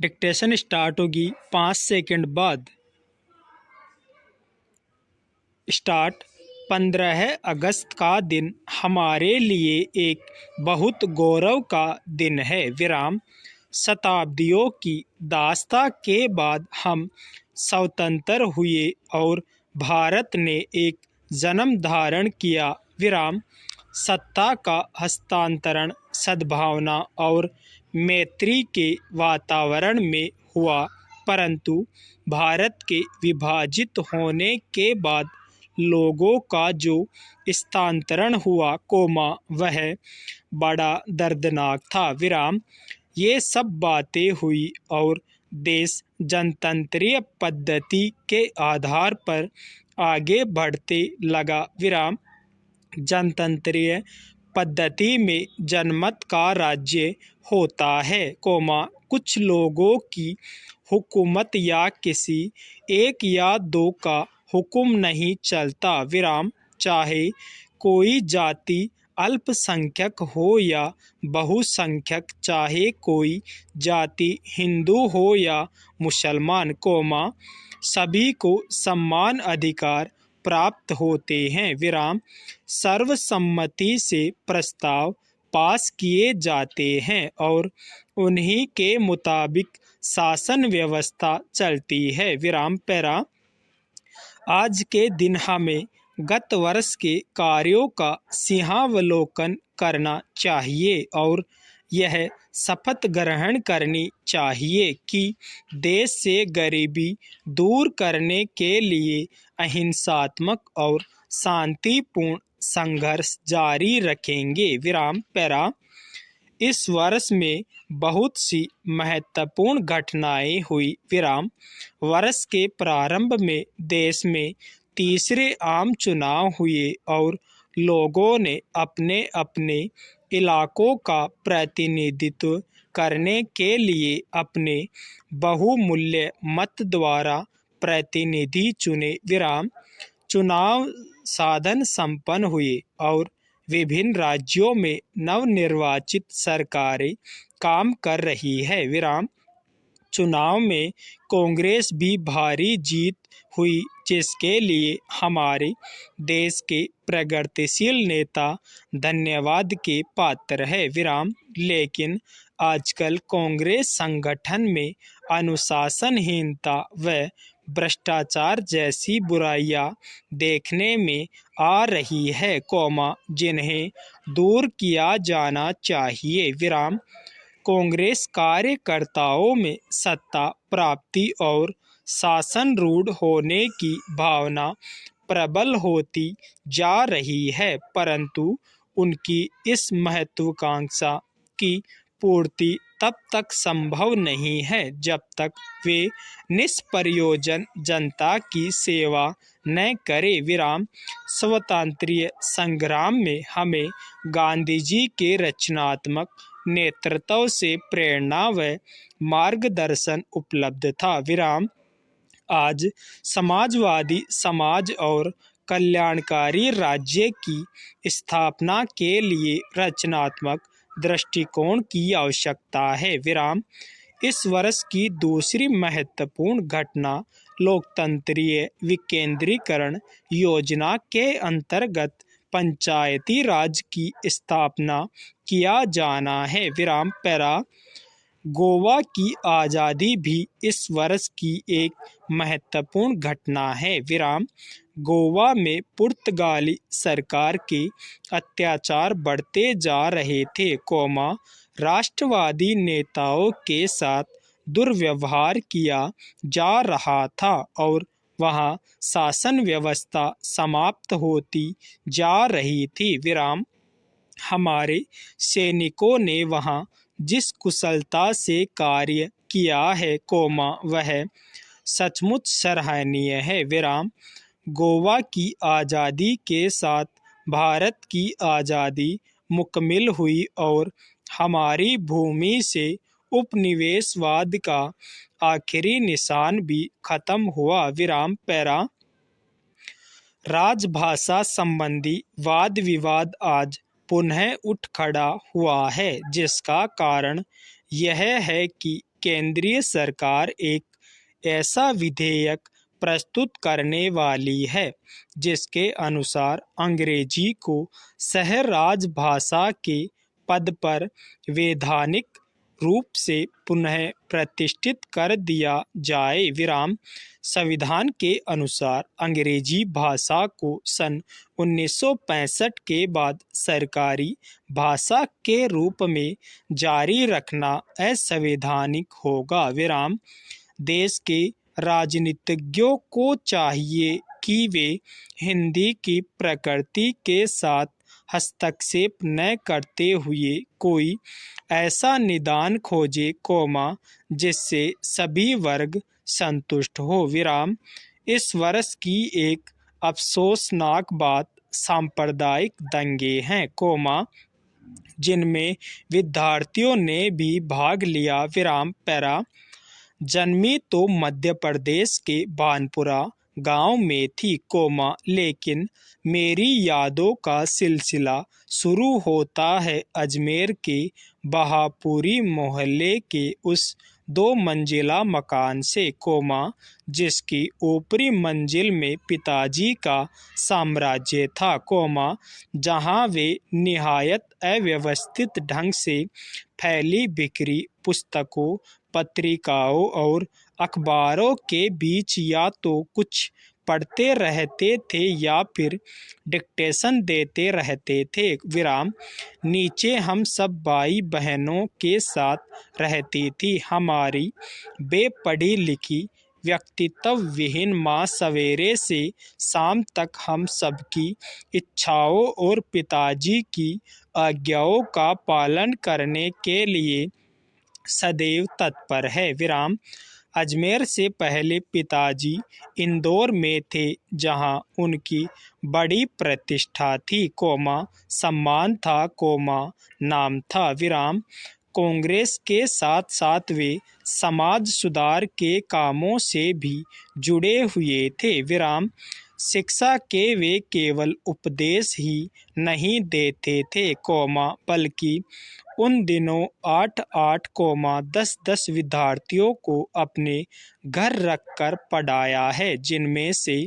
Dictation start होगी 5 second बाद। Start. 15 अगस्त का दिन हमारे लिए एक बहुत गौरव का दिन है। विराम। शताब्दियों की दास्ता के बाद हम स्वतंत्र हुए और भारत ने एक जन्म धारण किया। विराम। सत्ता का हस्तांतरण सद्भावना और मैत्री के वातावरण में हुआ, परंतु भारत के विभाजित होने के बाद लोगों का जो स्थानांतरण हुआ, वह बड़ा दर्दनाक था। विराम। ये सब बातें हुई और देश जनतंत्रीय पद्धति के आधार पर आगे बढ़ते लगा। विराम। जनतंत्रीय पद्धति में जनमत का राज्य होता है, कुछ लोगों की हुकूमत या किसी एक या दो का हुक्म नहीं चलता। विराम। चाहे कोई जाति अल्पसंख्यक हो या बहुसंख्यक, चाहे कोई जाति हिंदू हो या मुसलमान, सभी को समान अधिकार प्राप्त होते हैं। विराम। सर्वसम्मति से प्रस्ताव पास किए जाते हैं और उन्हीं के मुताबिक शासन व्यवस्था चलती है। विराम। पैरा। आज के दिन हमें गत वर्ष के कार्यों का सिंहावलोकन करना चाहिए और यह शपथ ग्रहण करनी चाहिए कि देश से गरीबी दूर करने के लिए अहिंसात्मक और शांतिपूर्ण संघर्ष जारी रखेंगे। विराम। पैरा। इस वर्ष में बहुत सी महत्वपूर्ण घटनाएं हुई। विराम। वर्ष के प्रारंभ में देश में तीसरे आम चुनाव हुए और लोगों ने अपने अपने इलाकों का प्रतिनिधित्व करने के लिए अपने बहुमूल्य मत द्वारा प्रतिनिधि चुने। विराम। चुनाव साधन संपन्न हुए और विभिन्न राज्यों में नवनिर्वाचित सरकारें काम कर रही है। विराम। चुनाव में कांग्रेस भी भारी जीत हुई, जिसके लिए हमारे देश के प्रगतिशील नेता धन्यवाद के पात्र है। विराम। लेकिन आजकल कांग्रेस संगठन में अनुशासनहीनता व भ्रष्टाचार जैसी बुराइयां देखने में आ रही है, जिन्हें दूर किया जाना चाहिए। विराम। कांग्रेस कार्यकर्ताओं में सत्ता प्राप्ति और शासन रूढ़ होने की भावना प्रबल होती जा रही है, परंतु उनकी इस महत्वाकांक्षा की पूर्ति तब तक संभव नहीं है जब तक वे निष्प्रयोजन जनता की सेवा न करें। विराम। स्वतंत्रता संग्राम में हमें गांधी जी के रचनात्मक नेतृत्व से प्रेरणा व मार्गदर्शन उपलब्ध था। विराम। आज समाजवादी समाज और कल्याणकारी राज्य की स्थापना के लिए रचनात्मक दृष्टिकोण की आवश्यकता है। विराम। इस वर्ष की दूसरी महत्वपूर्ण घटना लोकतंत्रीय विकेंद्रीकरण योजना के अंतर्गत पंचायती राज की स्थापना किया जाना है। विराम। पैरा। गोवा की आज़ादी भी इस वर्ष की एक महत्वपूर्ण घटना है। विराम। गोवा में पुर्तगाली सरकार के अत्याचार बढ़ते जा रहे थे, राष्ट्रवादी नेताओं के साथ दुर्व्यवहार किया जा रहा था और वहां शासन व्यवस्था समाप्त होती जा रही थी। विराम। हमारे सैनिकों ने वहां जिस कुशलता से कार्य किया है, वह सचमुच सराहनीय है। विराम। गोवा की आज़ादी के साथ भारत की आज़ादी मुकम्मल हुई और हमारी भूमि से उपनिवेशवाद का आखिरी निशान भी खत्म हुआ। विराम। पैरा। राजभाषा संबंधी वाद विवाद आज पुनः उठ खड़ा हुआ है, जिसका कारण यह है कि केंद्रीय सरकार एक ऐसा विधेयक प्रस्तुत करने वाली है जिसके अनुसार अंग्रेजी को सह राजभाषा के पद पर वैधानिक रूप से पुनः प्रतिष्ठित कर दिया जाए। विराम संविधान के अनुसार अंग्रेजी भाषा को सन 1965 के बाद सरकारी भाषा के रूप में जारी रखना असंवैधानिक होगा। विराम देश के राजनीतिज्ञों को चाहिए कि वे हिंदी की प्रकृति के साथ हस्तक्षेप न करते हुए कोई ऐसा निदान खोजे जिससे सभी वर्ग संतुष्ट हो। विराम इस वर्ष की एक अफसोसनाक बात सांप्रदायिक दंगे हैं जिनमें विद्यार्थियों ने भी भाग लिया। विराम पैरा जन्मी तो मध्य प्रदेश के बानपुरा गांव में थी लेकिन मेरी यादों का सिलसिला शुरू होता है अजमेर के बहापुरी मोहल्ले के उस 2 मंजिला मकान से जिसकी ऊपरी मंजिल में पिताजी का साम्राज्य था जहां वे निहायत अव्यवस्थित ढंग से फैली बिखरी पुस्तकों, पत्रिकाओं और अखबारों के बीच या तो कुछ पढ़ते रहते थे या फिर डिक्टेशन देते रहते थे। विराम नीचे हम सब भाई बहनों के साथ रहती थी। हमारी बेपढ़ी लिखी व्यक्तित्व विहीन माँ सवेरे से शाम तक हम सबकी इच्छाओं और पिताजी की आज्ञाओं का पालन करने के लिए सदैव तत्पर है। विराम अजमेर से पहले पिताजी इंदौर में थे जहां उनकी बड़ी प्रतिष्ठा थी सम्मान था नाम था। विराम कांग्रेस के साथ साथ वे समाज सुधार के कामों से भी जुड़े हुए थे। विराम शिक्षा के वे केवल उपदेश ही नहीं देते थे बल्कि उन दिनों 8-8 10-10 विद्यार्थियों को अपने घर रखकर पढ़ाया है जिनमें से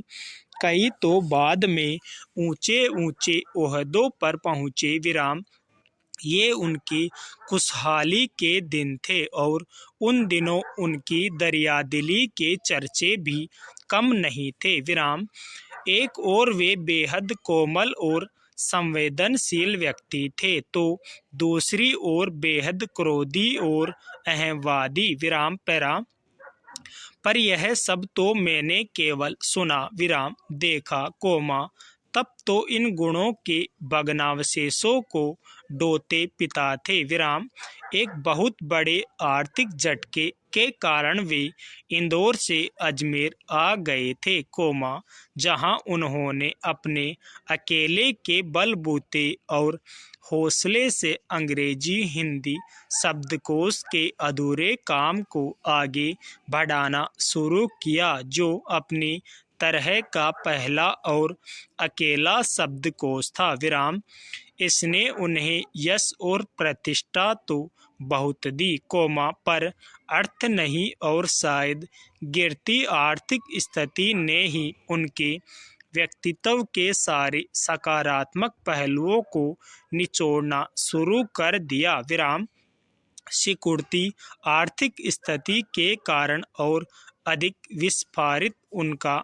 कई तो बाद में ऊंचे ऊंचे ओहदों पर पहुंचे। विराम ये उनकी खुशहाली के दिन थे और उन दिनों उनकी दरियादिली के चर्चे भी कम नहीं थे। विराम एक और वे बेहद कोमल और संवेदनशील व्यक्ति थे तो दूसरी ओर बेहद क्रोधी और अहंवादी। विराम पैरा पर यह सब तो मैंने केवल सुना विराम देखा तब तो इन गुणों के भग्नावशेषों को डोते पिता थे। विराम एक बहुत बड़े आर्थिक झटके के कारण वे इंदौर से अजमेर आ गए थे जहां उन्होंने अपने अकेले के बलबूते और हौसले से अंग्रेजी हिंदी शब्दकोश के अधूरे काम को आगे बढ़ाना शुरू किया जो अपनी तरह का पहला और अकेला शब्दकोश था। विराम इसने उन्हें यश और प्रतिष्ठा तो बहुत दी पर अर्थ नहीं और शायद गिरती आर्थिक स्थिति ने ही उनके व्यक्तित्व के सारे सकारात्मक पहलुओं को निचोड़ना शुरू कर दिया। विराम सिकुड़ती आर्थिक स्थिति के कारण और अधिक विस्फारित उनका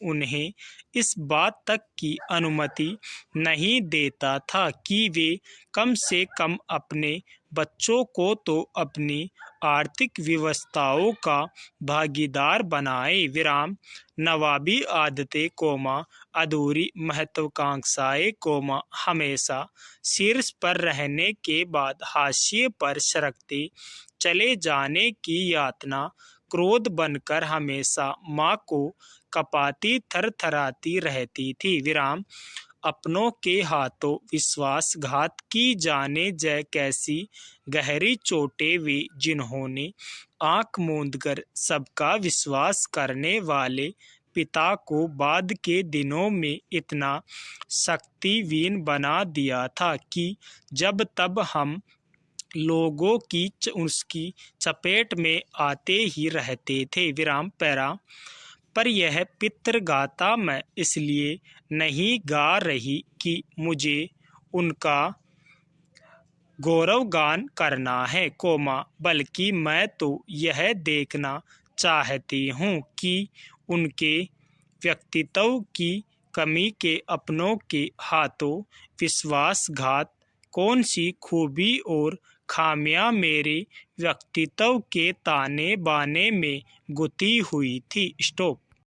उन्हें इस बात तक की अनुमति नहीं देता था कि वे कम से कम अपने बच्चों को तो अपनी आर्थिक व्यवस्थाओं का भागीदार बनाए। विराम नवाबी आदतें अधूरी महत्वाकांक्षाएं हमेशा शीर्ष पर रहने के बाद हाशिए पर सरकते चले जाने की यातना क्रोध बनकर हमेशा माँ को कपाती थरथराती रहती थी। विराम अपनों के हाथों विश्वासघात की जाने जय कैसी गहरी चोटें वे जिन्होंने आंख मूंदकर सबका विश्वास करने वाले पिता को बाद के दिनों में इतना शक्तिहीन बना दिया था कि जब तब हम लोगों की उसकी चपेट में आते ही रहते थे। विराम पैरा। पर यह पितृगाथा मैं इसलिए नहीं गा रही कि मुझे उनका गौरवगान करना है, बल्कि मैं तो यह देखना चाहती हूँ कि उनके व्यक्तित्व की कमी के अपनों के हाथों विश्वासघात कौन सी खूबी और खामियां मेरे व्यक्तित्व के ताने बाने में गुथी हुई थी। स्टॉप।